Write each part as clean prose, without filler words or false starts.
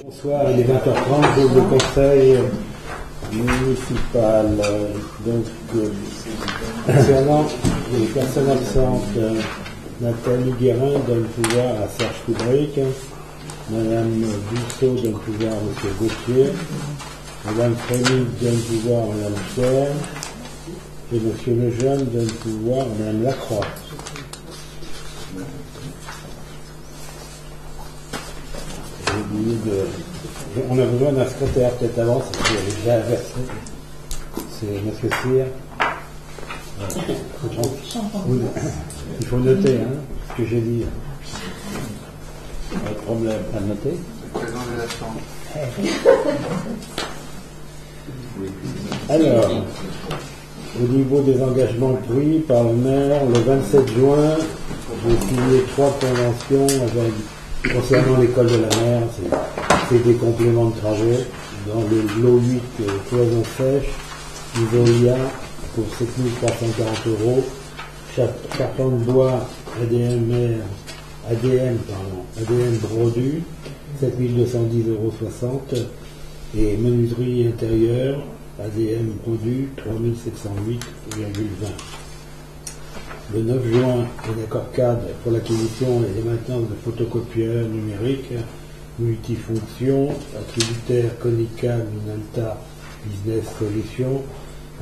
Bonsoir, il est 20h30, groupe de conseil municipal. Donc, concernant les personnes absentes, Nathalie Guérin donne pouvoir à Serge Kubrick, Madame Dussault donne pouvoir à M. Gauthier, Madame Frémy donne pouvoir à Madame Pierre, et M. Lejeune donne pouvoir à Madame Lacroix. On a besoin d'un secrétaire peut-être avant, c'est déjà inversé. C'est M. Cyr. Il faut noter ce que j'ai dit. Pas de problème, à noter. Alors, au niveau des engagements pris par le maire, le 27 juin, j'ai signé 3 conventions concernant l'école de la mer. C'est des compléments de travaux. Dans le lot 8, cloison sèche, niveau IA pour 7 340 €, carton de bois ADM brodu, 7 210,60 €, et menuiserie intérieure, ADM brodu, 3 708,20 €. Le 9 juin, un accord cadre pour l'acquisition et la maintenance de photocopieurs numériques multifonctions, attributaire Konica Minolta Business Solutions,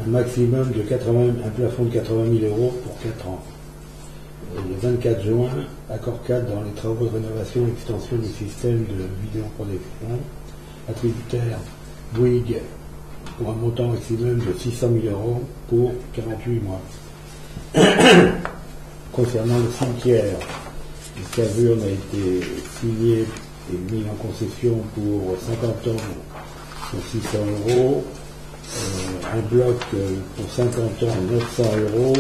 un maximum de un plafond de 80 000 € pour 4 ans. Le 24 juin, accord cadre dans les travaux de rénovation et extension du système de vidéoprotection, attributaire Bouygues pour un montant maximum de 600 000 € pour 48 mois. Concernant le cimetière, le cavure a été signé et mis en concession pour 50 ans pour 600 €, un bloc pour 50 ans 900 €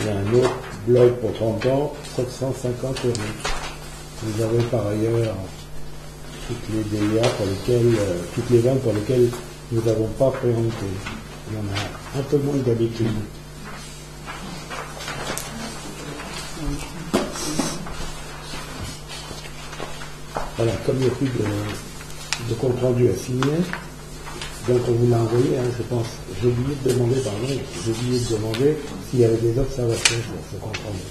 et un autre bloc pour 30 ans 750 €. Vous avez par ailleurs toutes les DIA pour lesquelles, toutes les ventes pour lesquelles nous n'avons pas présenté. Il y en a un peu moins que d'habitude. Voilà, comme il n'y a plus de compte rendu à signer, donc on vous l'a envoyé, je pense. J'ai oublié de demander s'il y avait des observations sur ce compte rendu.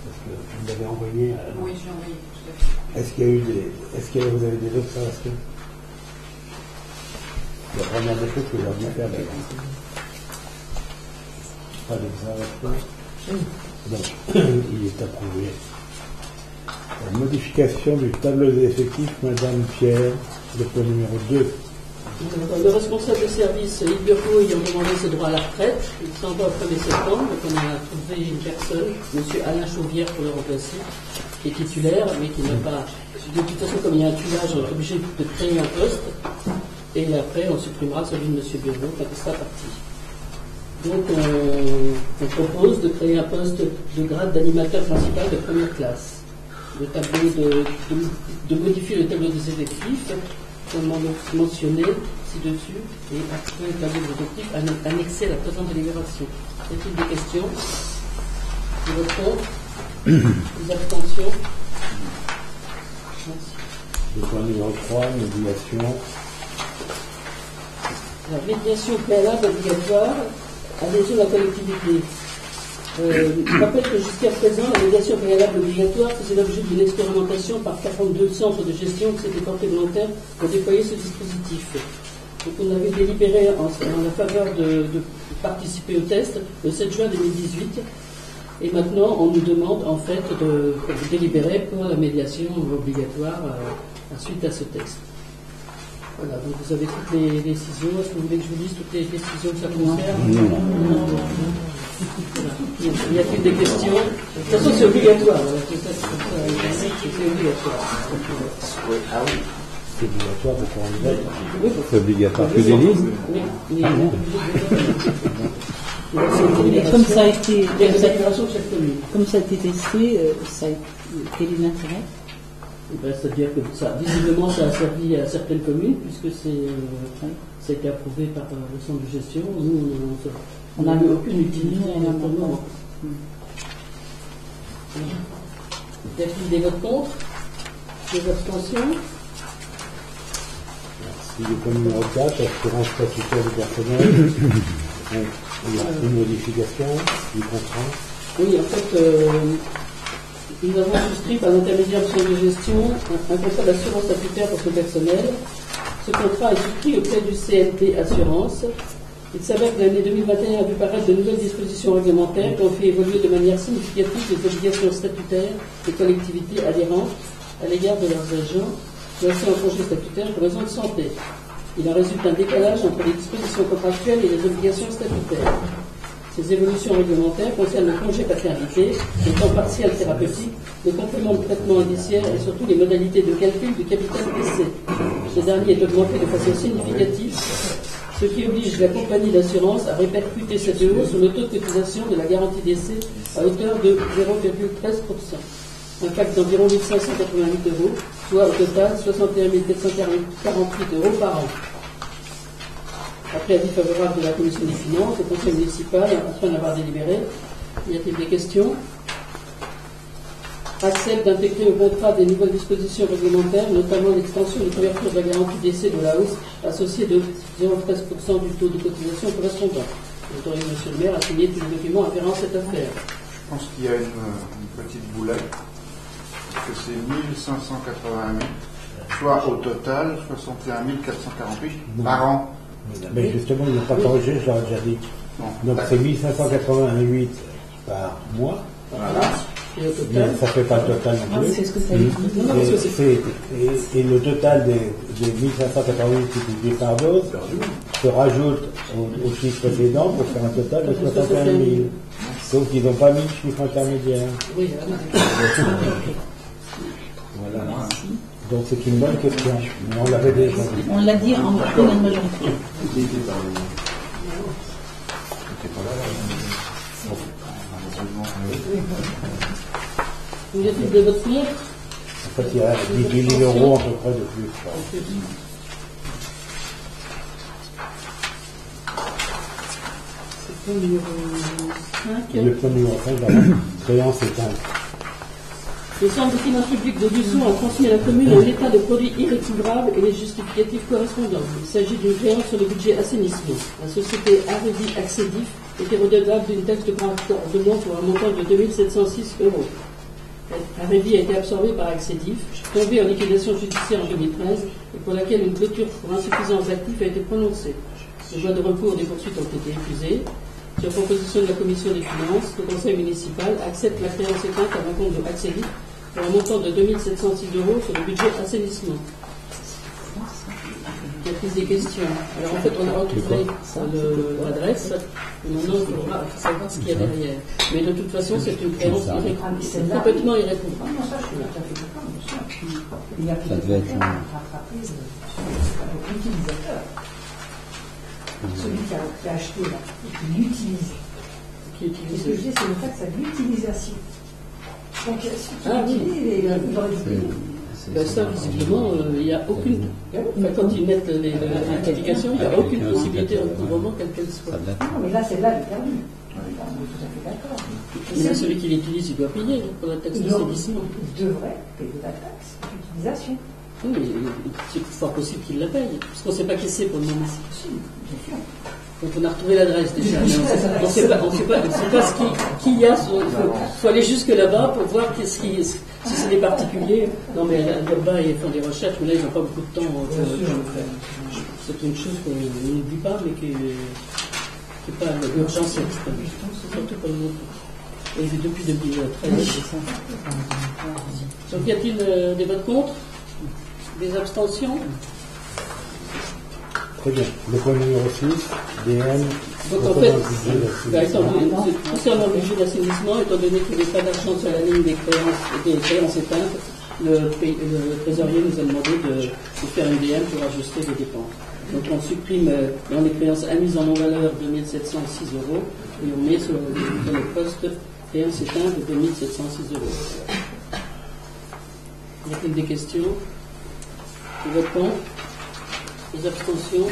Parce que vous l'avez envoyé. Oui, j'ai envoyé, tout à fait. Est-ce que vous avez des observations? Il y a vraiment des choses que j'ai envie de faire d'avant. Pas d'observation. Donc, il est approuvé. La modification du tableau des effectifs, Madame Pierre, le point numéro 2. Le responsable de service, Yves Burgot, ayant demandé ses droits à la retraite, il s'en va au 1er septembre, donc on a trouvé une personne, M. Alain Chauvière, pour le remplacer, qui est titulaire, mais qui n'a pas. De toute façon, comme il y a un tuilage, on est obligé de créer un poste, et après on supprimera celui de M. Burgot quand il sera parti. Donc on propose de créer un poste de grade d'animateur principal de première classe. Le tableau de modifier le tableau des effectifs, comme mentionné ci-dessus, et après le tableau des effectifs annexé à la présente délibération. Y a-t-il des questions? Des votes contre? Des abstentions? Merci. Le point numéro 3, médiation. La médiation préalable obligatoire, adhésion de la collectivité. Je rappelle que jusqu'à présent, la médiation préalable obligatoire faisait l'objet d'une expérimentation par 42 centres de gestion qui s'étaient portés volontaires pour déployer ce dispositif. Donc on avait délibéré en la faveur de participer au test le 7 juin 2018 et maintenant on nous demande en fait de délibérer pour la médiation obligatoire suite à ce test. Voilà, donc vous avez toutes les décisions. Est-ce que vous voulez que je vous lise toutes les décisions que ça concerne? Non. Il y a-t-il des questions? De toute façon, c'est obligatoire. C'est obligatoire. C'est obligatoire de faire un vote. Oui. C'est obligatoire que j'ai dit? Oui. Comme ça a été, comme ça a été testé, quel est l'intérêt? C'est-à-dire que visiblement, ça a servi à certaines communes, puisque ça a été approuvé par le centre de gestion. Nous, on n'a eu aucune utilité pour le moment. Y a-t-il des votes contre? Des abstentions? Puis le point numéro 4, assurance statutaire du personnel. Donc, il y a une modification du contrat. Oui, en fait, nous avons souscrit par l'intermédiaire de son de gestion un contrat d'assurance statutaire pour ce personnel. Ce contrat est souscrit auprès du CNP Assurance. Il s'avère que l'année 2021 a vu paraître de nouvelles dispositions réglementaires qui ont fait évoluer de manière significative les obligations statutaires des collectivités adhérentes à l'égard de leurs agents placés en congé statutaire pour raison de santé. Il en résulte un décalage entre les dispositions contractuelles et les obligations statutaires. Ces évolutions réglementaires concernent le congé paternité, le temps partiel thérapeutique, le complément de traitement indiciaire et surtout les modalités de calcul du capital décès. Ce dernier est augmenté de façon significative, ce qui oblige la compagnie d'assurance à répercuter cette hausse sur le taux de cotisation de la garantie d'essai à hauteur de 0,13%. Impact d'environ 1 588 €, soit au total 61 448 € par an. Après avis favorable de la Commission des finances, le Conseil municipal, afin d'avoir délibéré, y a-t-il des questions? Accepte d'intégrer au contrat des nouvelles dispositions réglementaires, notamment l'extension de couverture de la garantie d'essai de la hausse associée de 0,13% du taux de cotisation correspondant. J'autorise M. le maire à signer tous les documents afférents à cette affaire. Je pense qu'il y a une petite boulette, parce que c'est 1588, soit au total 61 448 par an. Mais justement, ils n'ont pas corrigé, je l'aurais déjà dit. Non. Donc c'est 1588 par mois, Voilà. Et au mais total, ça ne fait pas le total non plus. C'est ce que ça veut dire. non, parce que c'est Et le total des 1588 multiplié par 12 se rajoute au chiffre précédent pour faire un total de 61 000. Donc ils n'ont pas mis le chiffre intermédiaire. oui, Voilà. Donc c'est une bonne question. Mais on l'avait déjà dit. On l'a dit en pleine majorité. Vous êtes de votre tour? En fait, il y a 18 000 € à peu près de plus. C'est le numéro 5. Et le point numéro 5, la créance éteinte. Le Centre de finances publiques de Luçon a transmis à la commune un état de produit irrécouvrable et les justificatifs correspondants. Il s'agit d'une créance sur le budget assainissement. La société Arévi Accédif était redevable d'une taxe de raccordement pour un montant de 2 706 €. Arévi a été absorbé par Accédif, tombé en liquidation judiciaire en 2013 et pour laquelle une clôture pour insuffisance d'actifs a été prononcée. Les voies de recours des poursuites ont été épuisées. Sur proposition de la Commission des finances, le Conseil municipal accepte la créance éteinte à l'encontre de Accédif pour un montant de 2 706 € sur le budget assainissement. Il y a plus des questions. Alors en fait, on a retrouvé l'adresse, et maintenant il faudra savoir ce qu'il y a derrière. Mais de toute façon, c'est une créance complètement irrécouvrable. Ça devait être Celui qui a acheté là, et qui l'utilise. Qui Et utilise ce que je dis, c'est le fait que c'est de l'utilisation. Donc, si tu Ah oui. l'utilises, il aurait dit. Ben ça, visiblement, il n'y a aucune. Enfin, quand ils mettent les notifications, il n'y a aucune possibilité de recouvrement, quelle qu'elle soit. ça devait être Non, mais là, celle-là, elle est perdue. On est tout à fait d'accord. Mais là, celui qui l'utilise, il doit payer pour la taxe d'assainissement. Il devrait payer la taxe d'utilisation. Oui, mais c'est fort possible qu'il la paye, parce qu'on ne sait pas qui c'est pour le moment. Bien sûr. Donc on a retrouvé l'adresse déjà, mais on ne sait pas ce qu'il y a. Il faut aller jusque là-bas pour voir si c'est des particuliers. Non, mais à l'urbain, ils font des recherches, mais là, ils n'ont pas beaucoup de temps pour le faire. C'est une chose qu'on n'oublie pas, mais qui n'est pas l'urgence extrême. Surtout pour nous. Et depuis 2013. Donc y a-t-il des votes contre? Des abstentions? Très bien. Le point numéro 6, DM. Donc en fait, concernant le budget d'assainissement, étant donné qu'il n'y avait pas d'argent sur la ligne des créances éteintes, le trésorier nous a demandé de faire une DM pour ajuster les dépenses. Donc on supprime dans les créances admises en non-valeur 2 706 € et on met sur le poste créances éteintes de 2 706 €. Y a-t-il des questions? Des votes contre? Des abstentions?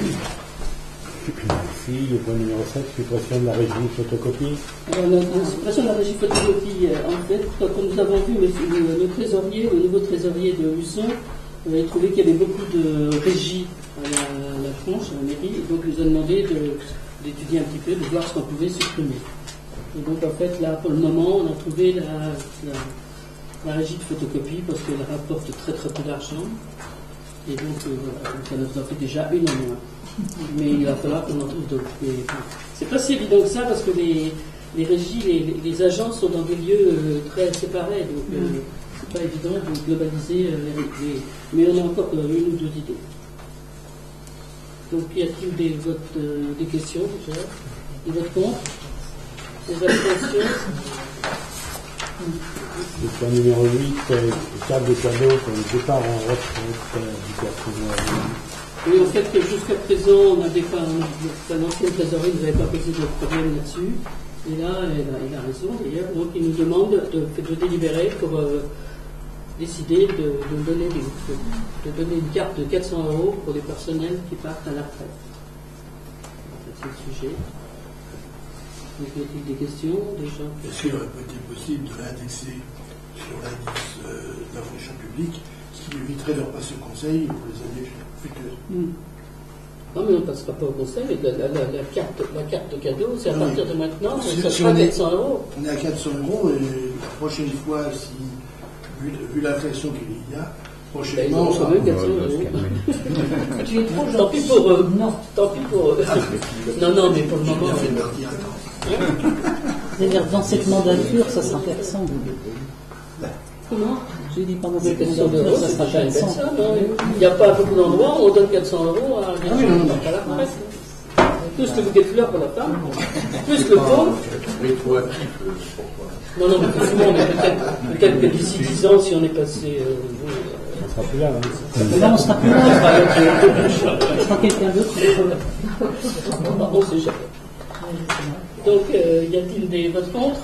Si, le point numéro 7, suppression de la régie photocopie. Alors, la suppression de la régie photocopie, en fait, quand nous avons vu le nouveau trésorier de Luçon, on avait trouvé qu'il y avait beaucoup de régies à la tronche, à la mairie, et donc ils nous ont demandé d'étudier un petit peu, de voir ce qu'on pouvait supprimer. Et donc en fait, là, pour le moment, on a trouvé la régie de photocopie parce qu'elle rapporte très très peu d'argent. Et donc, voilà, ça nous en fait déjà une en moins. Mais il va falloir qu'on en trouve d'autres. C'est pas si évident que ça parce que les régies, les agences sont dans des lieux très séparés. Donc, c'est pas évident de globaliser mais on a encore une ou deux idées. Donc, y a-t-il des questions déjà? Des votes contre? Des abstentions? Le point numéro 8, carte de cadeau pour le départ en retraite du personnel. Oui, en fait, jusqu'à présent, on n'avait pas, l'ancienne trésorerie ne nous avait pas posé de problème là-dessus. Et là, il a raison d'ailleurs. Donc, il nous demande de délibérer pour décider de donner une carte de 400 € pour les personnels qui partent à la retraite. C'est le sujet. Donc, y a-t-il des questions, des gens? Est-ce qu'il aurait pas été possible de l'indexer sur l'indice de la fonction publique, ce qui éviterait de repasser au conseil pour les années futures? Non, mais on ne passera pas au conseil, mais la carte de cadeau, c'est à partir de maintenant, ça Si sera on est- 400 €. On est à 400 € et la prochaine fois, vu l'inflation qu'il y a, Ils prochainement, auront on quand sera... même 400 €. Tu es trop gentil. Tant pis pour eux. Non, tant pis pour eux. Non, mais pour le J'ai moment. bien fait de partir à temps. C'est-à-dire, dans cette mandature, ça sera intéressant. Comment? J'ai dit pendant Avec cette 400 mandature, €, ça c'est sera déjà une intéressant. personne. Il n'y a pas beaucoup d'endroits où on donne 400 € à des gens qui partent à la retraite. Plus le bouquet de fleurs pour la femme, plus le pauvre. Rétroactif, pourquoi? Non, mais plus souvent, mais peut-être que d'ici 10 ans, si on est passé. On ne sera plus là. Là, on sera plus là. Ce sera quelqu'un d'autre qui va On sait jamais. Donc, y a-t-il des votes contre?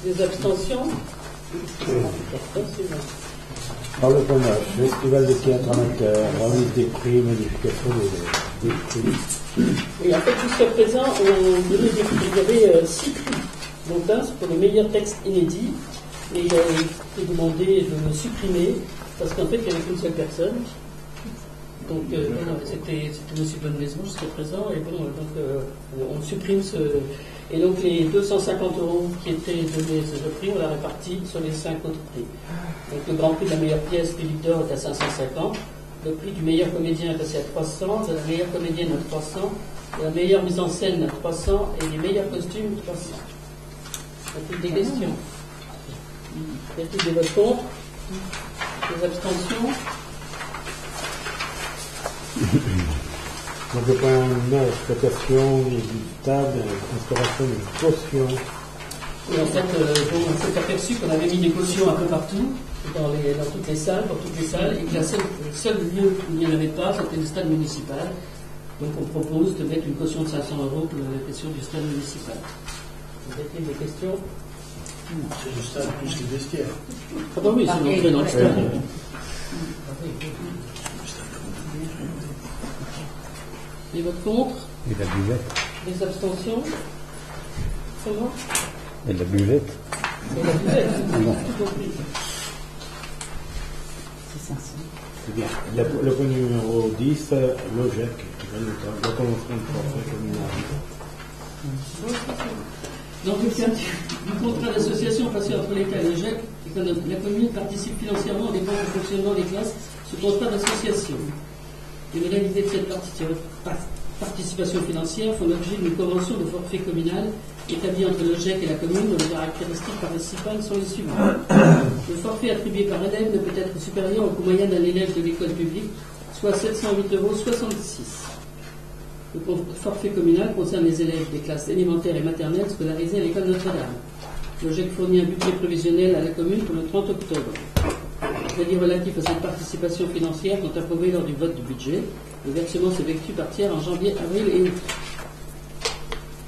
Des abstentions? Alors, le point 9, festival de théâtre amateur, remise des prix, modification des prix. Et en fait, jusqu'à présent, il y avait 6 prix. Donc un, c'est pour les meilleurs textes inédits. Et il a été demandé de le supprimer, parce qu'en fait, il n'y avait qu'une seule personne. Donc, c'était M. Bonnemaison jusqu'à présent. Et bon, donc, on supprime ce. Et donc, les 250 € qui étaient donnés à ce prix, on l'a réparti sur les 5 autres prix. Donc, le grand prix de la meilleure pièce, Philippe d'Or, est à 550. Le prix du meilleur comédien est passé à 300, de la meilleure comédienne à 300, de la meilleure mise en scène à 300 et les meilleurs costumes 300. Y a-t-il des questions? Y a-t-il des votes contre? Des abstentions? Donc, le point 9, location inévitable, instauration d'une caution. Et en fait, on s'est aperçu qu'on avait mis des cautions un peu partout, dans toutes les salles, pour toutes les salles, et que le seul lieu où il n'y en avait pas, c'était le stade municipal. Donc on propose de mettre une caution de 500 € pour la question du stade municipal. Vous avez des questions? C'est le stade plus les vestiaires. Ah bah oui, c'est l'entrée dans le stade. Les votes contre? Et la buvette. Les abstentions? Comment? Et la buvette. Et la buvette. C'est 500. C'est bien. Le point numéro 10, l'OGEC, le commencement de forfait communal. Donc, le cadre du contrat d'association passé entre l'État et l'OGEC, et que la commune participe financièrement aux dépenses de fonctionnement des classes sous contrat d'association. Les modalités de cette participation financière font l'objet d'une convention de forfait communal établie entre l'OGEC et la commune dont les caractéristiques principales sont les suivantes. Le forfait attribué par élève ne peut être supérieur au coût moyen d'un élève de l'école publique, soit 708,66 €. Le forfait communal concerne les élèves des classes élémentaires et maternelles scolarisés à l'école Notre-Dame. L'OGEC fournit un budget prévisionnel à la commune pour le 30 octobre. Les crédits relatifs à cette participation financière sont approuvés lors du vote du budget. Le versement s'effectue par tiers en janvier, avril et août.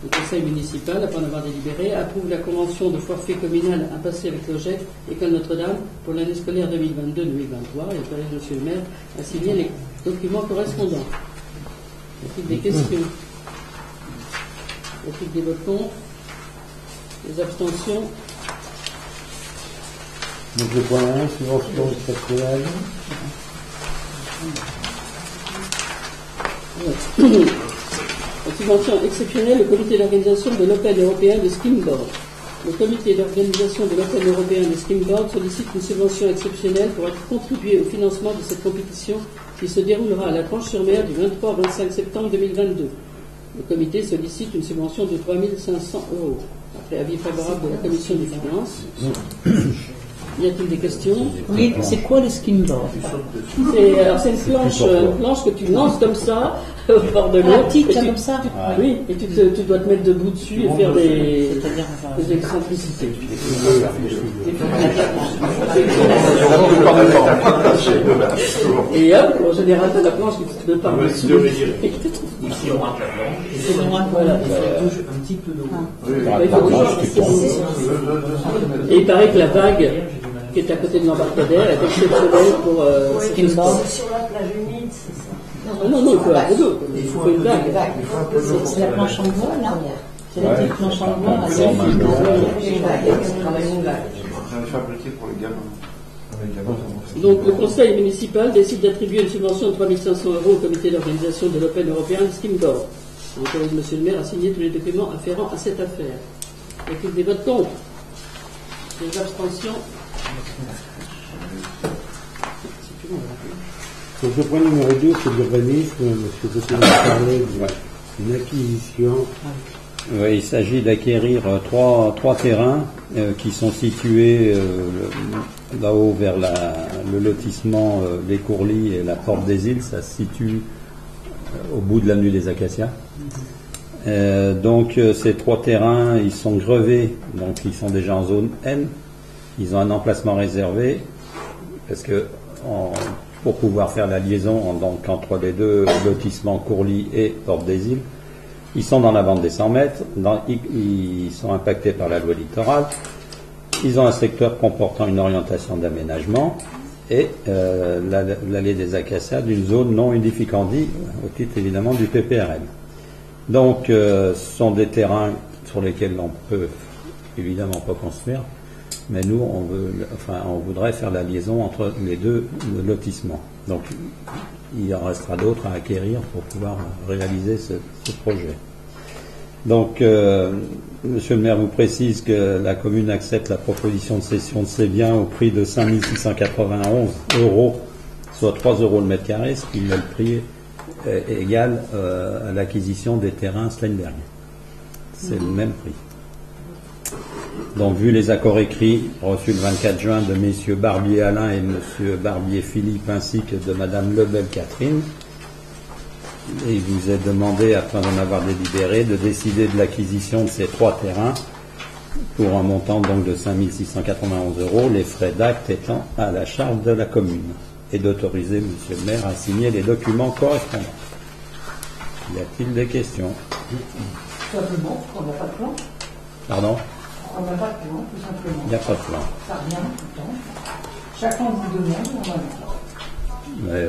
Le conseil municipal, après en avoir délibéré, approuve la convention de forfait communal à passer avec l'OGEC École Notre-Dame pour l'année scolaire 2022-2023 et auquel M. le maire a signé les documents correspondants. Y a-t-il des questions? Y a-t-il des votes contre? Des abstentions? Donc le point 1, subvention exceptionnelle. En subvention exceptionnelle, le comité d'organisation de l'Open européen de skimboard. Le comité d'organisation de l'Open européen de skimboard sollicite une subvention exceptionnelle pour contribuer au financement de cette compétition qui se déroulera à la Tranche-sur-Mer du 23 au 25 septembre 2022. Le comité sollicite une subvention de 3 500 €. Après avis favorable de la Commission des finances. Y a-t-il des questions? Oui, c'est quoi les skimboards? C'est une planche que tu lances comme ça au bord de l'eau. Comme ça. Oui, et tu dois te mettre debout dessus et faire des excentricités. Et hop, en général, tu as la planche qui te part dessus. Ici, on marque la planche. Voilà. Un petit peu d'eau. Et il paraît que la vague qui est à côté de l'embarcadère est exceptionnelle pour skimboard. C'est sur la plage humide, c'est ça. Non, il faut un peu d'eau. Il faut une vague. C'est la planche en bois, là. C'est la petite planche en bois. J'en ai fabriqué pour les gamins. Donc, le conseil municipal décide d'attribuer une subvention de 3 500 € au comité d'organisation de l'Open européen de skimboard. Mon collègue Monsieur le maire a signé tous les documents afférents à cette affaire. Y a-t-il des votes contre? Des abstentions? Donc le point numéro 2, c'est l'urbanisme. M. Gauthier parlait d'une acquisition. Oui, il s'agit d'acquérir trois terrains qui sont situés là-haut vers le lotissement des Courlis et la Porte des Îles. Ça se situe au bout de l'avenue des Acacias. Donc ces 3 terrains, ils sont grevés, donc ils sont déjà en zone N. Ils ont un emplacement réservé parce que pour pouvoir faire la liaison donc entre les deux lotissements Courlis et Porte des Îles, ils sont dans la bande des 100 mètres, ils sont impactés par la loi littorale, ils ont un secteur comportant une orientation d'aménagement et l'allée des Acacias d'une zone non unificandie au titre évidemment du PPRM. Donc ce sont des terrains sur lesquels on peut évidemment pas construire, mais nous on voudrait faire la liaison entre les deux lotissements. Donc il en restera d'autres à acquérir pour pouvoir réaliser ce projet. Donc Monsieur le maire vous précise que la commune accepte la proposition de cession de ces biens au prix de 5 691 €, soit 3 € le mètre carré, ce qui est le prix égal à l'acquisition des terrains l'année dernière. C'est le même prix. Donc, vu les accords écrits reçus le 24 juin de messieurs Barbier Alain et monsieur Barbier Philippe, ainsi que de madame Lebel Catherine, il vous est demandé, afin d'en avoir délibéré, de décider de l'acquisition de ces 3 terrains pour un montant donc de 5 691 €, les frais d'acte étant à la charge de la commune, et d'autoriser monsieur le maire à signer les documents correspondants. Y a-t-il des questions? Tout simplement, on n'a pas de plan. Pardon? On n'a pas de plan, tout simplement. Il n'y a pas de plan. Ça revient tout le temps. Chacun vous demande, on a un plan. Mais,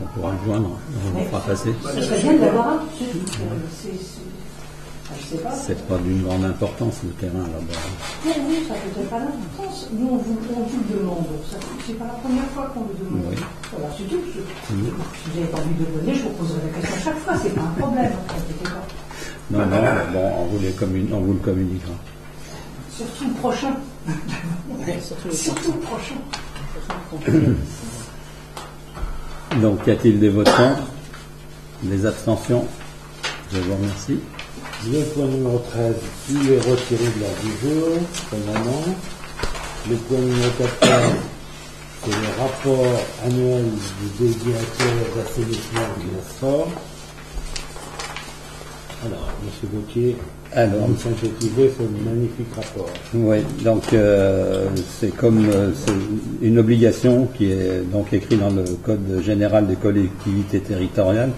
on pourra le joindre, on le fera passer. Ce serait bien d'avoir un. Je sais pas. C'est pas d'une grande importance le terrain là-bas. Oui, ça peut être pas d'importance. Nous, on vous le demande. C'est pas la première fois qu'on le demande. Oui. Voilà, c'est tout. Si vous n'avez pas envie de le donner, je vous poserai la question chaque fois. C'est pas un problème, ne t'inquiétez pas. Non, bon, on vous le communiquera. Surtout le prochain. Surtout le prochain. Donc, y a-t-il des votes contre? Des abstentions? Je vous remercie. Le point numéro 13, il est retiré de l'ordre du jour, pour le moment. Le point numéro 14, c'est le rapport annuel du directeur d'assainissement de la SOR. Alors, M. Gauthier, vous synthétisez ce magnifique rapport. Oui, donc c'est comme c'est une obligation qui est donc écrite dans le Code général des collectivités territoriales,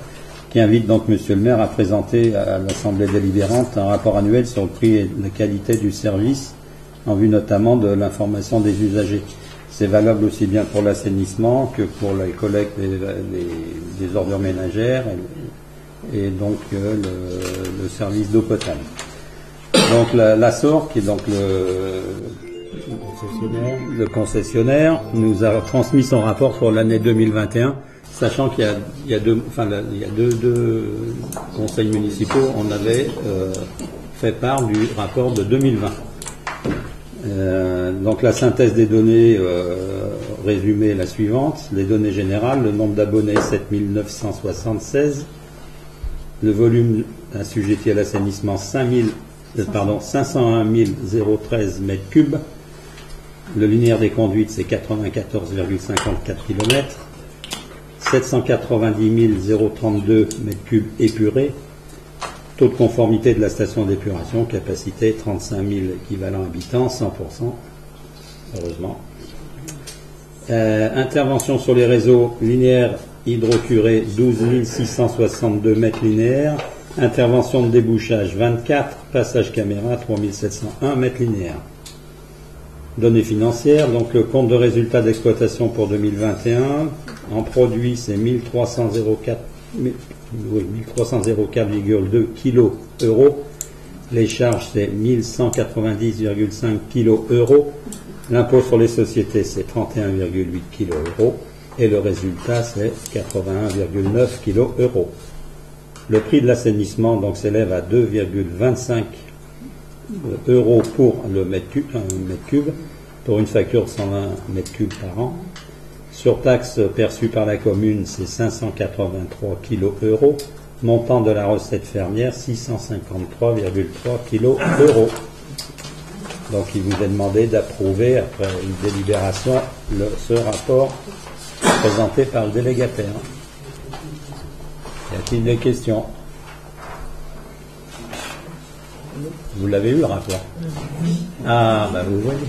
qui invite donc Monsieur le maire à présenter à l'Assemblée délibérante un rapport annuel sur le prix et la qualité du service, en vue notamment de l'information des usagers. C'est valable aussi bien pour l'assainissement que pour la collecte des ordures ménagères et donc le service d'eau potable. Donc la SOR, qui est donc Le concessionnaire nous a transmis son rapport pour l'année 2021, sachant qu'il y a deux conseils municipaux, on avait fait part du rapport de 2020. Donc la synthèse des données résumée est la suivante. Les données générales, le nombre d'abonnés 7976, le volume assujetti à l'assainissement 501 013 mètres cubes, le linéaire des conduites c'est 94,54 km, 790 032 mètres cubes épurés, taux de conformité de la station d'épuration, capacité 35 000 équivalents habitants, 100%, heureusement. Intervention sur les réseaux linéaires hydrocurés 12 662 mètres linéaires, intervention de débouchage 24, passage caméra 3701 mètres linéaires. Données financières, donc le compte de résultat d'exploitation pour 2021, en produit c'est 1304,2 kg euros, les charges c'est 1190,5 kg euros, l'impôt sur les sociétés c'est 31,8 kg euros et le résultat c'est 81,9 kg euros. Le prix de l'assainissement donc s'élève à 2,25 euros pour le mètre cube, pour une facture de 120 mètres cubes par an. Surtaxe perçue par la commune, c'est 583 kg euros. Montant de la recette fermière, 653,3 kg euros. Donc il vous est demandé d'approuver, après une délibération, ce rapport présenté par le délégataire. Y a-t-il des questions? Vous l'avez eu le rapport? Ah, bah vous voyez.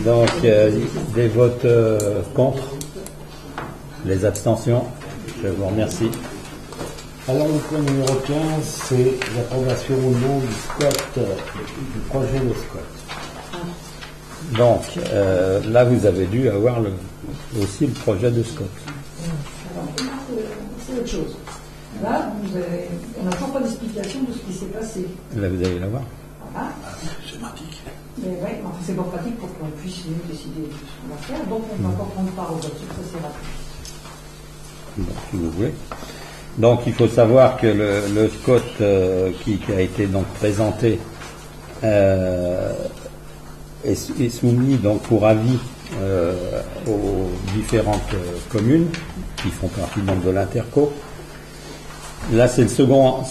Donc, des votes contre, les abstentions, je vous remercie. Alors le point numéro 15, c'est l'approbation ou non du projet de SCOT. Donc, là vous avez dû avoir aussi le projet de SCOT. Alors, c'est autre chose. Là, on n'a toujours pas d'explication de ce qui s'est passé. Là vous allez l'avoir. Voilà. C'est pratique. Mais ouais, enfin, c'est pas pratique pour qu'on puisse nous décider de ce qu'on va faire. Donc on va encore prendre part aux votes, ça c'est rapide. Bon, si vous voulez. Donc il faut savoir que le SCOT qui a été donc présenté est soumis donc pour avis aux différentes communes qui font partie donc de l'Interco. Là, c'est le second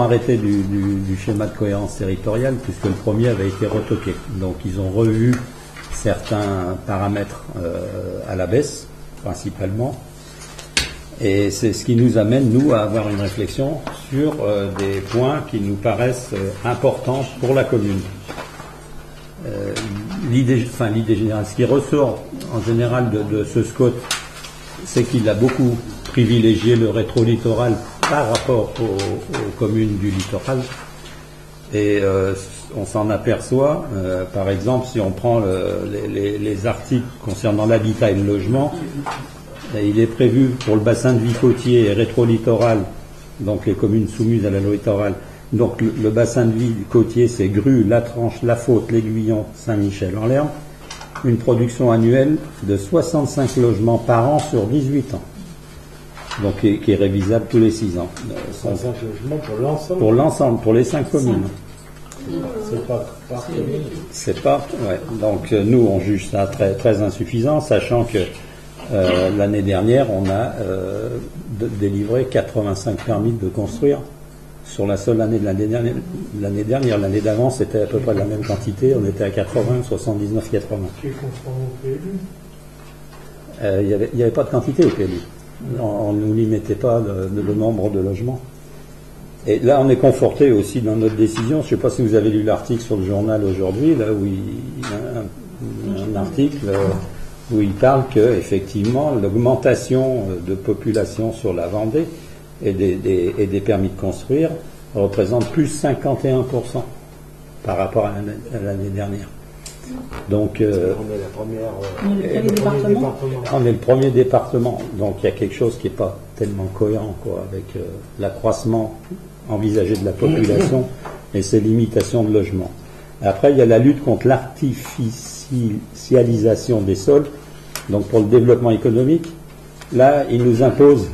arrêté du schéma de cohérence territoriale, puisque le premier avait été retoqué. Donc, ils ont revu certains paramètres à la baisse, principalement. Et c'est ce qui nous amène, nous, à avoir une réflexion sur des points qui nous paraissent importants pour la commune. L'idée générale, ce qui ressort en général de ce SCOT, c'est qu'il a beaucoup privilégié le rétro-littoral par rapport aux communes du littoral. Et on s'en aperçoit, par exemple, si on prend les articles concernant l'habitat et le logement, il est prévu pour le bassin de vie côtier et rétro-littoral, donc les communes soumises à la loi littorale. Donc le bassin de vie côtier, c'est Grue, La Tranche, La Faute, l'Aiguillon, Saint-Michel-en-Lerme, une production annuelle de 65 logements par an sur 18 ans. Donc qui est révisable tous les 6 ans. 65 logements pour l'ensemble. Pour l'ensemble, pour les 5 communes. C'est pas par commune. C'est pas, ouais. Donc nous on juge ça très très insuffisant, sachant que l'année dernière on a délivré 85 permis de construire sur la seule année de l'année dernière. L'année d'avant c'était à peu près la même quantité, on était à 80, 79, 80. Qui est conforme au PLU. Il n'y avait pas de quantité au PLU. On ne nous limitait pas le nombre de logements. Et là, on est conforté aussi dans notre décision. Je ne sais pas si vous avez lu l'article sur le journal aujourd'hui, là où il y a un article où il parle que effectivement l'augmentation de population sur la Vendée et des permis de construire représente plus 51% par rapport à l'année dernière. Donc, On est le premier département. on est le premier département, donc il y a quelque chose qui n'est pas tellement cohérent avec l'accroissement envisagé de la population et ses limitations de logement. Après, il y a la lutte contre l'artificialisation des sols, donc pour le développement économique. Là, il nous impose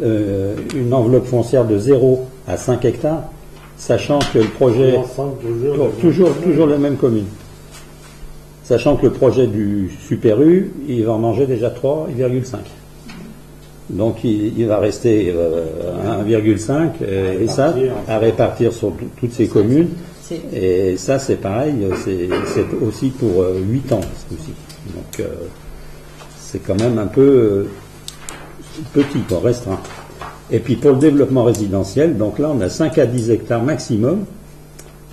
une enveloppe foncière de 0 à 5 hectares, sachant que le projet... Toujours la même commune. Sachant que le projet du Super U, il va en manger déjà 3,5. Donc il va rester 1,5 et ça, à répartir sur toutes ces communes. Et ça, c'est pareil, c'est aussi pour 8 ans, aussi. Donc c'est quand même un peu petit, quoi, restreint. Et puis pour le développement résidentiel, donc là on a 5 à 10 hectares maximum,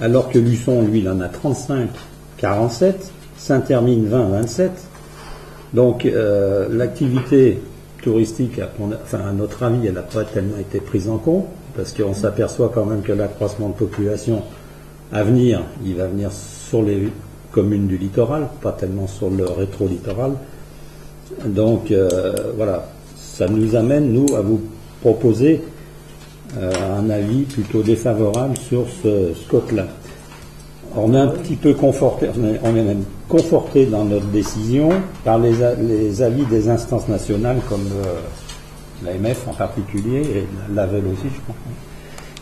alors que Luçon, lui, il en a 35, 47, Saint-Hermine 20, 27. Donc l'activité touristique, à notre avis, elle n'a pas tellement été prise en compte, parce qu'on s'aperçoit quand même que l'accroissement de population à venir, il va venir sur les communes du littoral, pas tellement sur le rétro-littoral. Donc voilà, ça nous amène, nous, à vous proposer un avis plutôt défavorable sur ce SCOT-là. On est un petit peu conforté, on est même conforté dans notre décision par les avis des instances nationales comme l'AMF en particulier et l'AVEL aussi, je crois,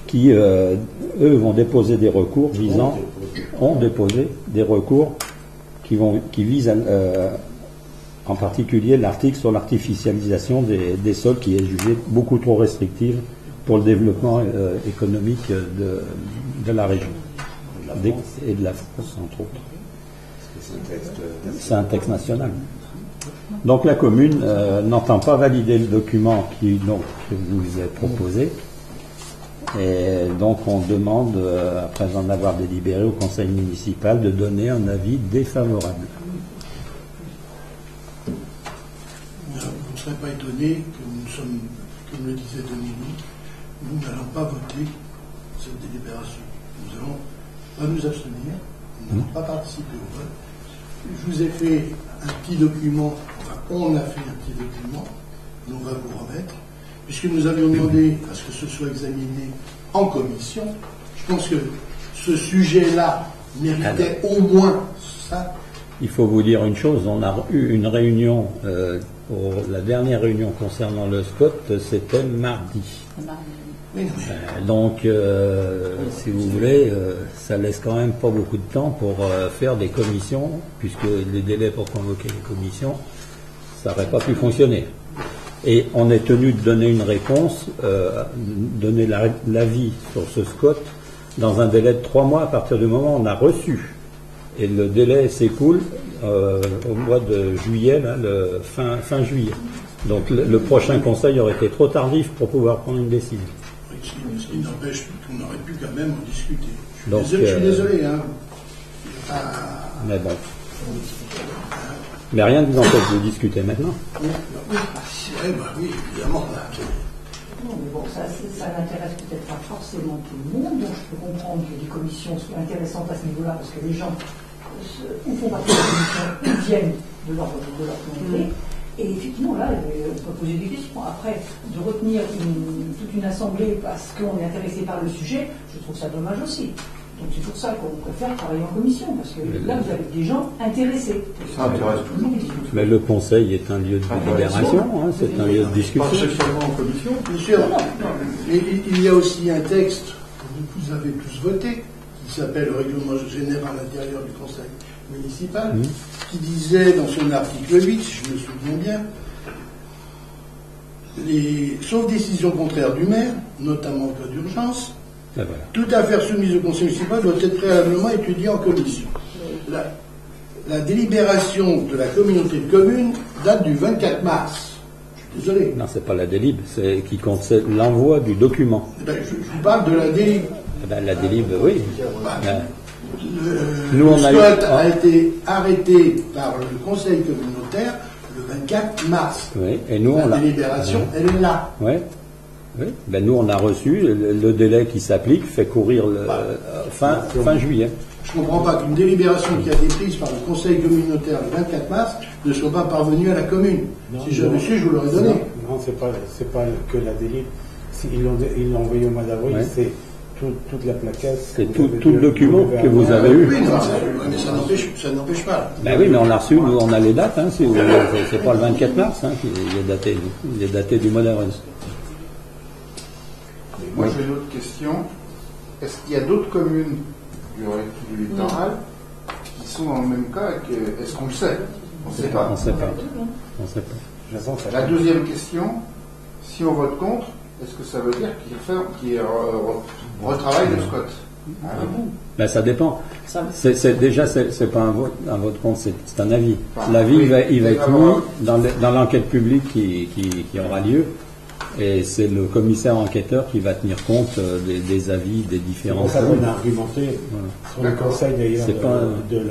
qui eux vont déposer des recours ont déposé des recours qui visent en particulier l'article sur l'artificialisation des sols qui est jugé beaucoup trop restrictive pour le développement économique de la région et de la France, entre autres. C'est un texte national. Donc la commune n'entend pas valider le document qui vous est proposé. Et donc on demande, après en avoir délibéré au conseil municipal, de donner un avis défavorable. Vous ne serez pas étonné que nous sommes, comme le disait Dominique, nous n'allons pas voter cette délibération. Nous allons pas nous abstenir, nous n'allons pas participer au vote. Je vous ai fait un petit document, enfin on a fait un petit document, on va vous remettre, puisque nous avions demandé à ce que ce soit examiné en commission. Je pense que ce sujet-là méritait au moins ça. Il faut vous dire une chose, on a eu une réunion, la dernière réunion concernant le SCOT, c'était mardi. Donc, si vous voulez, ça laisse quand même pas beaucoup de temps pour faire des commissions, puisque les délais pour convoquer les commissions, ça n'aurait pas pu fonctionner. Et on est tenu de donner une réponse, donner l'avis sur ce SCOT dans un délai de 3 mois à partir du moment où on a reçu. Et le délai s'écoule au mois de juillet, là, fin juillet. Donc le prochain conseil aurait été trop tardif pour pouvoir prendre une décision. Ce qui n'empêche qu'on aurait pu quand même en discuter. Donc, je suis désolé. Hein. Mais bon. Mais rien ne vous empêche de discuter maintenant. Oui, évidemment. Non, mais bon, ça n'intéresse peut-être pas forcément tout le monde. Donc, je peux comprendre que les commissions soient intéressantes à ce niveau-là, parce que les gens ou font partie de la commission ou viennent de leur communauté. Et effectivement, là, on peut poser des questions. Après, de retenir toute une assemblée parce qu'on est intéressé par le sujet, je trouve ça dommage aussi. Donc c'est pour ça qu'on préfère travailler en commission, parce que là, vous avez des gens intéressés. Ça intéresse tout le monde. Mais le conseil est un lieu de délibération, hein, c'est un lieu de discussion. Pas spécialement en commission. Bien sûr. Mais il y a aussi un texte que vous avez tous voté, qui s'appelle le règlement général intérieur du conseil municipal, qui disait dans son article 8, si je me souviens bien, sauf décision contraire du maire, notamment en cas d'urgence, Voilà. toute affaire soumise au conseil municipal doit être préalablement étudiée en commission. La délibération de la communauté de communes date du 24 mars. Je suis désolé. Non, c'est pas la délib, c'est qui concerne l'envoi du document. Je vous parle de la délib. La délib, oui. Le SCOT a été arrêté par le conseil communautaire le 24 mars. Oui, et nous, la délibération, elle est là. Oui. Oui. Ben nous, on a reçu le délai qui s'applique, fait courir fin juillet. Je ne comprends pas qu'une délibération qui a été prise par le conseil communautaire le 24 mars ne soit pas parvenue à la commune. Si j'avais su, je vous l'aurais donné. Non, c'est pas que la délib. Ils l'ont envoyé au mois d'avril, Ouais. C'est toute la plaquette. C'est tout le document que vous avez eu. Oui, non, mais ça n'empêche pas. Ben oui, mais on l'a reçu, nous on a les dates, hein, c'est pas le 24 mars, hein, il est daté du mois d'avril. Moi j'ai une autre question. Est-ce qu'il y a d'autres communes du littoral qui sont dans le même cas est-ce qu'on le sait? On ne sait pas. On ne sait pas. On sait pas. De toute façon, La deuxième question, si on vote contre, est-ce que ça veut dire qu'il retravaille le SCOT? Ben, ça dépend. Déjà, c'est pas un vote contre, c'est un avis. Enfin, L'avis, oui, il va être c'est mis dans l'enquête publique qui aura lieu. Et c'est le commissaire enquêteur qui va tenir compte des avis des différents. C'est pour ça qu'on a argumenté sur le conseil d'ailleurs de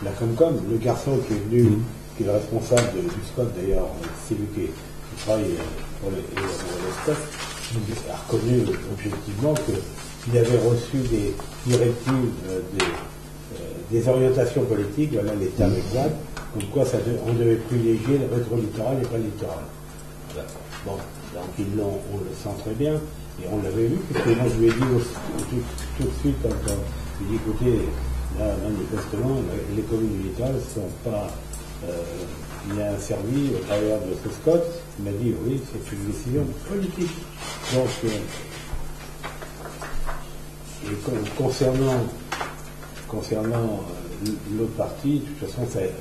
la Comcom. Le garçon qui est venu, qui est le responsable du SCOT d'ailleurs, c'est lui qui travaille pour le SCOT, a reconnu objectivement qu'il avait reçu des directives, des orientations politiques, voilà les termes exacts, comme quoi on devait privilégier le rétro-littoral et pas le littoral. Bon. Donc on le sent très bien, et on l'avait vu, parce que moi je lui ai dit tout de suite, quand je lui ai dit, écoutez, là, manifestement, les communes du littoral ne sont pas bien servies au travers de ce SCOT. Il m'a dit, oui, c'est une décision politique. Donc, et concernant l'autre partie, de toute façon, c'est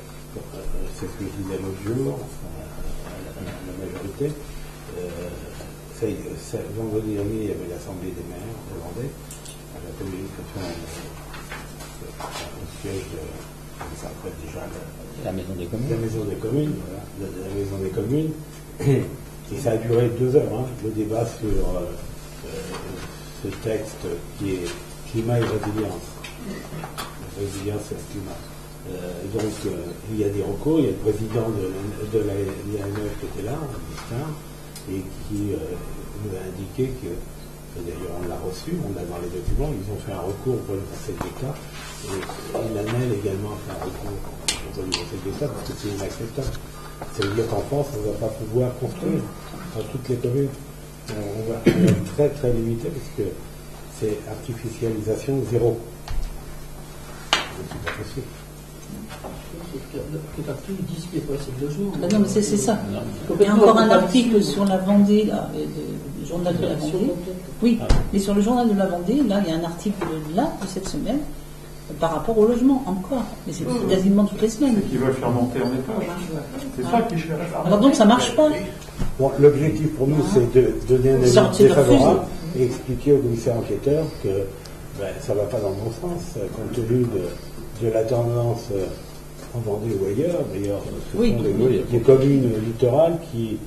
ce que je disais l'autre jour, à la majorité. Vendredi dernier, il y avait l'Assemblée des maires de Vendée, à la communication au siège de, ça s'appelle déjà la Maison des communes. La Maison des communes, voilà, la Maison des communes. Et ça a duré 2 heures, le débat sur ce texte qui est climat et résilience. Résilience et climat. Donc, il y a des recours, il y a le président de l'IANF qui était là, et qui nous a indiqué que, d'ailleurs on l'a reçu, on l'a dans les documents, ils ont fait un recours pour le Conseil d'État, et l'ANEL également a fait un recours pour le Conseil d'État, parce que c'est inacceptable. Ça veut dire qu'en France, on ne va pas pouvoir construire dans toutes les communes. On va être très très limité, parce que c'est artificialisation zéro. Donc c'est pas possible. L'article dit qu'il n'y a pas assez de logements. Ah non, mais c'est ça. Il y a encore un article sur la Vendée, là, le journal de la Vendée. Oui, mais sur le journal de la Vendée, là, il y a un article là, de cette semaine, par rapport au logement, encore. Mais c'est quasiment toutes les semaines. Qui veulent faire monter en étage. C'est ça qui cherche. Alors donc ça ne marche pas. Bon, l'objectif pour nous, c'est de donner un avis défavorable et expliquer au commissaire enquêteur que ça ne va pas dans le bon sens, compte tenu de la tendance en Vendée ou ailleurs. D'ailleurs, ce sont les communes littorales qui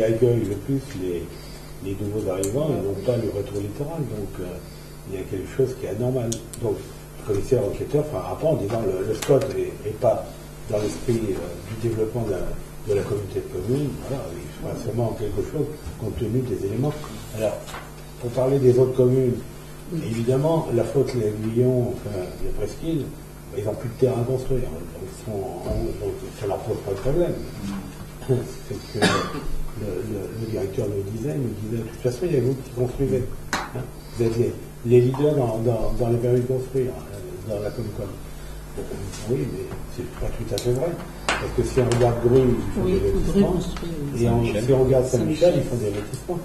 accueillent le plus les nouveaux arrivants et non pas le rétro-littoral. Donc, il y a quelque chose qui est anormal. Donc, le commissaire enquêteur fait un rapport en disant le SCOT n'est pas dans l'esprit du développement de la communauté de communes. Voilà, il fera seulement quelque chose compte tenu des éléments. Alors, pour parler des autres communes, évidemment, la flotte, les Lyon, enfin, la Presqu'île, ils n'ont plus de terrain à construire. Donc, ça leur pose pas de problème. C'est que le directeur nous disait, de toute façon, il y a vous qui construisez. Vous êtes les leaders dans les permis de construire, dans la Comcom. Oui, mais c'est pas tout à fait vrai. Parce que si on regarde Grue, ils font des lotissements. Et si on regarde Saint-Michel, ils font des lotissements.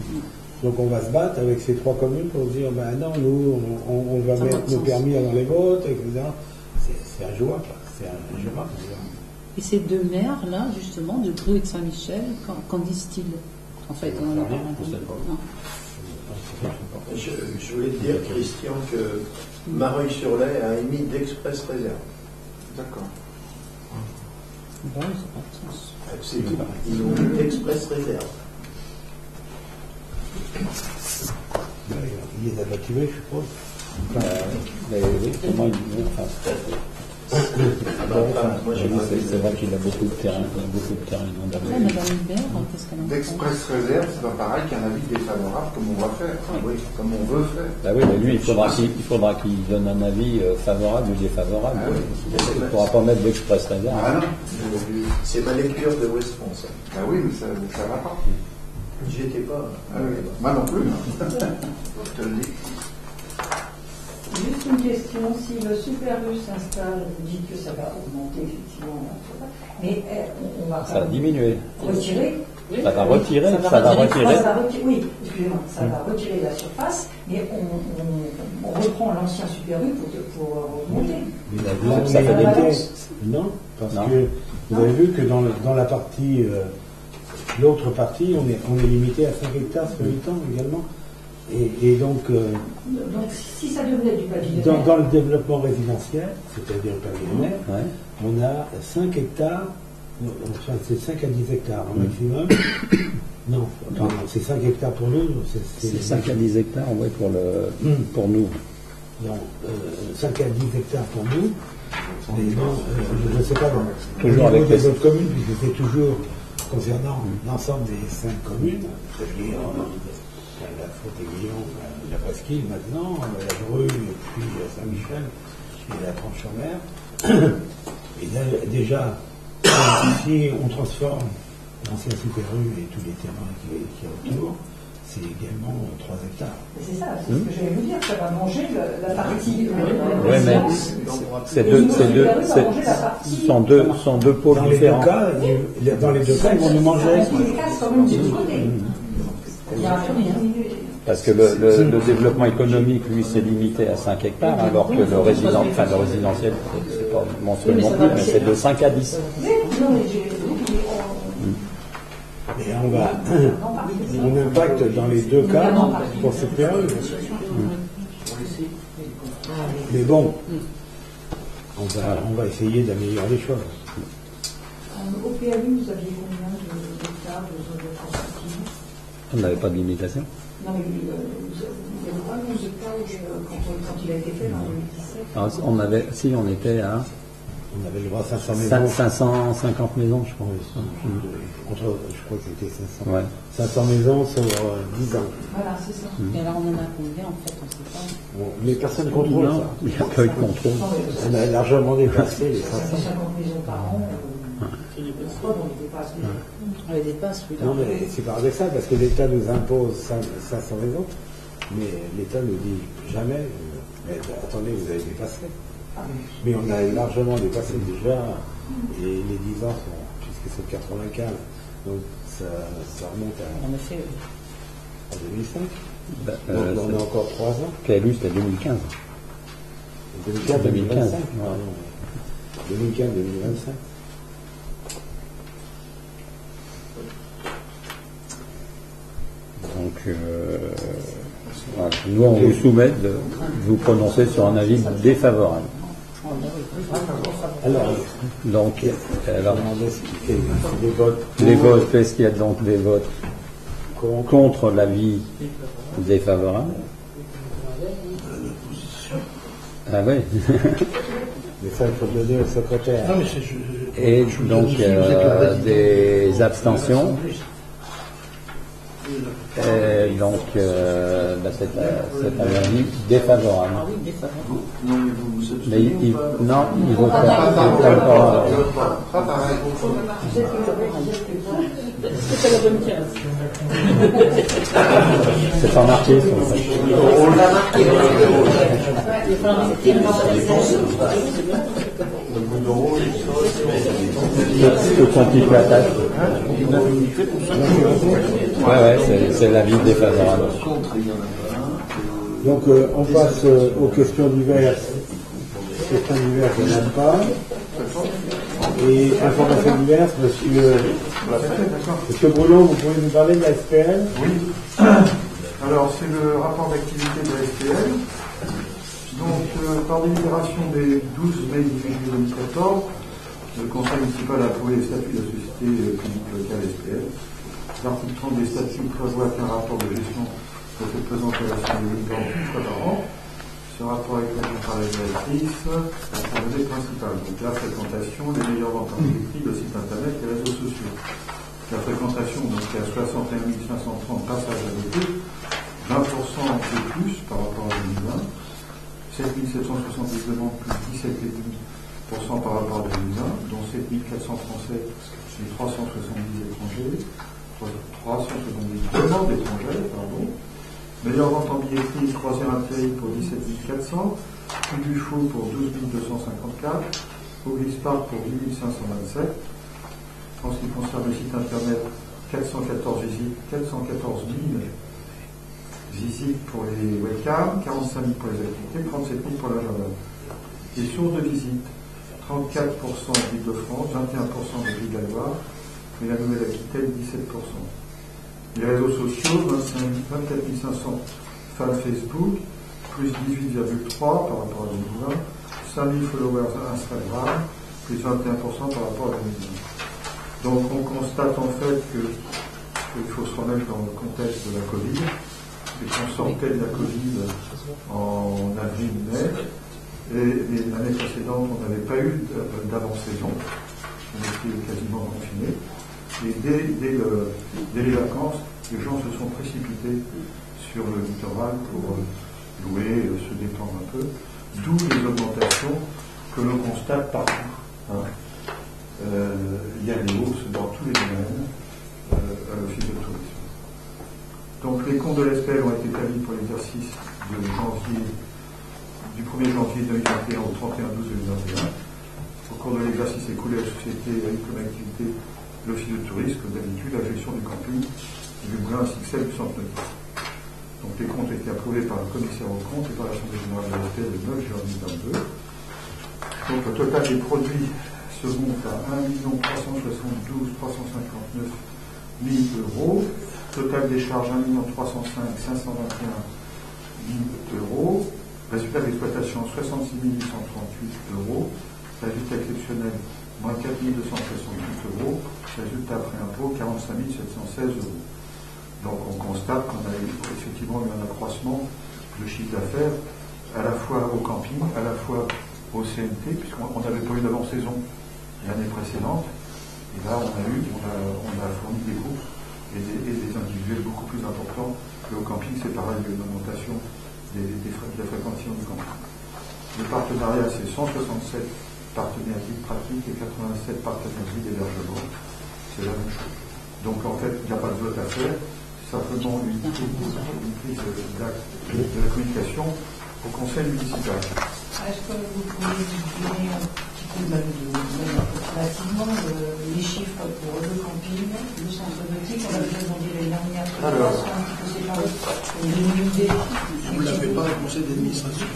Donc on va se battre avec ces 3 communes pour dire, non, nous, on va mettre nos permis avant les vôtres, etc. C'est injouable, c'est injouable. Et ces 2 maires, là, justement, de Grue et de Saint-Michel, qu'en disent-ils? En fait, on en a pas. Je voulais te dire, Christian, que Mareuil-sur-Lay a émis d'express réserve. D'accord. Bon, ça n'a pas de sens. C'est tout. Ils ont mis d'express réserve. Il les a battus, je suppose. C'est vrai qu'il a beaucoup de terrain inondable. Madame Hubert, qu'est-ce qu'elle en pense? D'express réserve, c'est pas pareil qu'un avis défavorable comme on va faire, comme on veut faire. Bah oui, mais lui, il faudra qu'il donne un avis favorable ou défavorable. Il ne pourra pas mettre d'express réserve. Ah non. C'est ma lecture de West France. Ah oui, mais ça va pas. J'y étais pas. Ah oui. Moi non plus. Je te le dis. Juste une question, si le Super U s'installe, vous dites que ça va augmenter effectivement, mais on va Ça va diminuer. retirer. Ça va retirer. Oui, excusez-moi, ça va retirer la surface, mais on reprend l'ancien Super U pour remonter. Là, Ça fait des non, parce Non. que vous avez vu que dans la partie, l'autre partie, on est limité à 5 hectares sur 8 ans également. Et donc, Donc si ça devenait du pavillonnaire, dans le développement résidentiel, c'est-à-dire le pavillonnaire, Ouais. on a 5 hectares, enfin c'est 5 à 10 hectares au maximum. Non, pardon, c'est 5 hectares pour nous. C'est 5 à 10 hectares, ouais, pour nous. Non, 5 à 10 hectares pour nous. Mais non, je ne sais pas, Toujours au avec niveau des les- autres communes, puisque c'est toujours concernant l'ensemble des 5 communes, c'est-à-dire la Faute-Aiguillon, la Presqu'île maintenant, la Grue, et puis Saint-Michel, et la Tranche-sur-Mer. Et là, déjà, si on transforme l'ancien Super U et tous les terrains qui y a autour, c'est également 3 hectares. c'est ça, c'est ce que j'allais vous dire, ça va manger la partie Ouais, mais ce sont deux pôles Dans les deux différents. cas, ils vont nous manger. Parce que le développement économique, lui, c'est limité à 5 hectares, alors que le résidentiel, c'est pas mensuel non plus, mais c'est de 5 à 10. Et on impacte dans les deux cas pour cette période. Mais bon, on va essayer d'améliorer les choses. Au PLU, vous aviez combien d'hectares de zone de construction? On n'avait pas de limitation. Non, mais vous n'avez pas 12 hectares quand il a été fait en 2017? Alors, on était à On avait le droit à 500 maisons. 550 maisons, je crois. Je crois que c'était 500. Ouais. 500 maisons sur 10 ans. Voilà, c'est ça. Et alors on en a combien en fait? On sait pas. Bon, mais personne ne contrôle Non, ça. il n'y a pas eu de contrôle. On a largement dépassé les 500. 50 maisons par an. On dépasse. On les dépasse, oui. Non, mais c'est paradoxal parce que l'État nous impose 500 maisons, mais l'État nous dit jamais, mais attendez, vous avez dépassé. Mais on a largement dépassé déjà, et les 10 ans sont, puisque c'est 95, donc ça remonte En effet, à 2005. Donc on a encore 3 ans. PLU, c'était 2015. 2015, 2025. 2015, 2025. Donc, voilà. Nous, on vous soumet de vous prononcer sur un avis défavorable. Alors, Donc, alors, les votes. les votes, est-ce qu'il y a donc des votes contre l'avis défavorable? Ah oui. Mais ça, il faut donner au secrétaire. Non, mais c'est. Et donc, des abstentions. Et donc, c'est un avis défavorable. Non, mais vous vous Mais abstenez ou pas non, il vaut pas. Pas pareil. C'est la bonne case. C'est en artiste, en fait. Que son petit peu attache. Ouais, c'est l'avis défavorable. Donc, on passe aux questions diverses. Questions diverses, il n'y en a pas. Et informations diverses, monsieur Boulon, vous pouvez nous parler de la SPL? Oui. Alors, c'est le rapport d'activité de la SPL. Donc, par délibération des 12 mai 2014, le Conseil municipal a approuvé les statuts de la société publique locale SPL. L'article 30 des statuts prévoit qu'un rapport de gestion doit être présenté à l'Assemblée délibérante une fois par an. Ce rapport est présenté par la directrice, la proposée principale. Donc, la fréquentation, les meilleures ventes en électrique, le site internet et les réseaux sociaux. La fréquentation, donc, est à 61 530 passages à noter, 20% de plus par rapport à 2020. 7 770 demandes plus 17,5% par rapport à 2020, dont 7 400 Français et 370 étrangers, 370 demandes étrangères, pardon, Meilleure vente en billetterie, Croisière Intérim pour 17 400, Puy du Fou pour 12 254, Auguste Park pour 8 527. En ce qui concerne le site internet, 414 visites, 414 000 visites pour les webcams, 45 000 pour les activités, 37 000 pour l'agenda. Les sources de visite, 34% d'Île-de-France, 21% de Pays de la Loire, et la Nouvelle-Aquitaine, 17%. Les réseaux sociaux, 24 500 fans Facebook, plus 18,3 par rapport à 2020, 5 000 followers Instagram, plus 21% par rapport à 2020. Donc on constate en fait qu'il faut se remettre dans le contexte de la Covid, et qu'on sortait de la Covid en avril-mai, et l'année précédente on n'avait pas eu d'avant-saison, on était quasiment confinés, et dès les vacances, les gens se sont précipités sur le littoral pour louer, se détendre un peu, d'où les augmentations que l'on constate partout. Hein. Il y a des hausses dans tous les domaines à l'Office de tourisme. Donc les comptes de l'ESPEL ont été établis pour l'exercice du 1er janvier 2021 au 31/12/2021. Au cours de l'exercice écoulé, la société a eu comme activité l'Office de tourisme, comme d'habitude, la gestion du camping, du moulin ainsi que celle du centre nautique. Donc les comptes ont été approuvés par le commissaire aux comptes et par l'Assemblée générale de l'ESPEL le 9 juin 2022. Donc le total des produits se monte à 1 372 359 000 euros. Total des charges 1 305 521 000 euros. Résultat d'exploitation 66 838 euros. Résultat exceptionnel moins 4 268 euros. Résultat après impôt 45 716 euros. Donc on constate qu'on a effectivement eu un accroissement de chiffre d'affaires à la fois au camping, à la fois au CNT, puisqu'on n'avait pas eu d'avant-saison l'année précédente, et là on a fourni des groupes et des individuels beaucoup plus importants que au camping. C'est pareil, il y a une augmentation de la fréquentation du camping. Le partenariat, c'est 167 partenaires guides pratiques et 87 partenaires guides d'hébergement. C'est la même chose. Donc en fait, il n'y a pas de vote à faire, c'est simplement une prise d'acte de la communication au conseil municipal. Est-ce que vous pouvez nous donner un petit peu relativement les chiffres pour le camping, le centre nautique? On a déjà demandé l'année dernière, alors, un petit peu séparé pour donner une idée. Vous ne l'avez pas au conseil d'administration,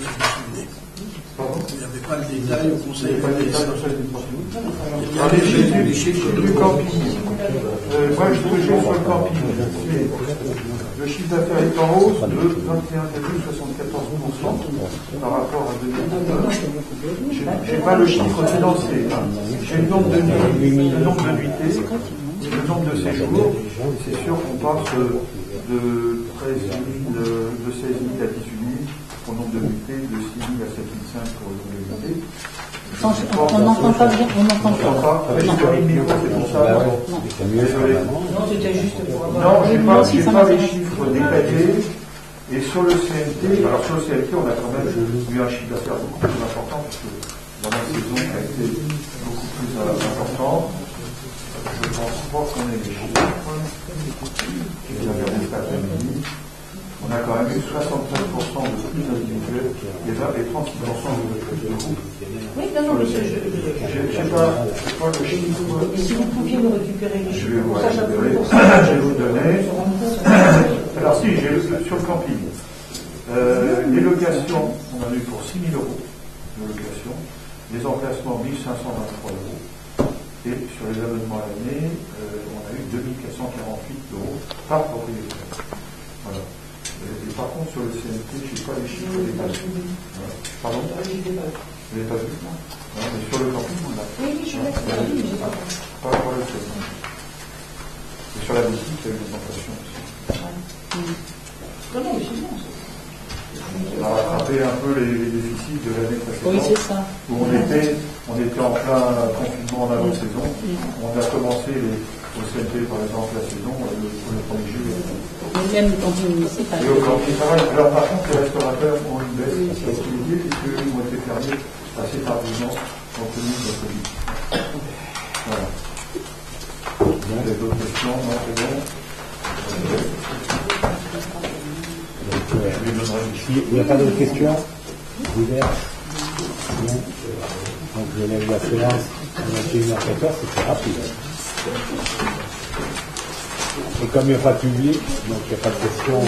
Pardon? il n'y avait pas le détail au conseil d'administration. Les chiffres du camping. Moi, ce que j'ai sur le camping, c'est le chiffre d'affaires est en hausse de 21,74% par rapport à 2019. Je n'ai pas le chiffre financier. J'ai le nombre de nuits, le nombre de nuitées, le nombre de séjours. C'est sûr qu'on passe de 16 000 à 18 000 pour le nombre de nuitées, de 6 000 à 7 500 pour le nombre de nuitées. On n'entend pas bien, on n'entend pas. Avec le micro, c'est pour ça. Désolé. Non, c'était juste pour avoir. Non, j'ai pas les chiffres détaillés. Et sur le CNT, alors sur le CNT, on a quand même eu un chiffre d'affaires beaucoup plus important, parce que dans la saison a été beaucoup plus important. Je pense pas qu'on ait les chiffres. J'ai regardé cet après-midi. On a quand même eu 69% de plus individuels et 36% de groupes. Oui, non, mais J'ai pas le chiffre. Et si vous pouviez nous récupérer les chiffres, je vais vous donner. Alors si, sur le camping, les locations, on a eu pour 6 000 euros de location, les emplacements 1 523 euros, et sur les abonnements à l'année, on a eu 2 448 euros par propriétaire. Voilà. Et par contre, sur le CNT, je n'ai pas les chiffres détaillés. Voilà. Pardon? Vous n'avez pas vu? Non, mais sur le camping, on a. Oui, je l'ai pas. Pas pour le CNT. Et sur la boutique, il y a eu une augmentation aussi. Non, mais c'est bon, ça. On a rattrapé un peu les déficits de l'année précédente. Oui, c'est ça. Où on était en plein confinement en avant-saison. On a commencé au CNT, par exemple, la saison le 1er juillet. Même le camping municipal. Et au camping, pareil. Alors, par contre, les restaurateurs ont une baisse d'activité puisqu'ils ont été fermés assez tardivement compte tenu de la Covid. Voilà. Vous avez d'autres questions? Non, c'est bon. Il n'y a pas d'autres questions diverses? Non. Donc je lève la séance à 21h14, c'était rapide. Et comme il n'y a pas de public, donc il n'y a pas de questions.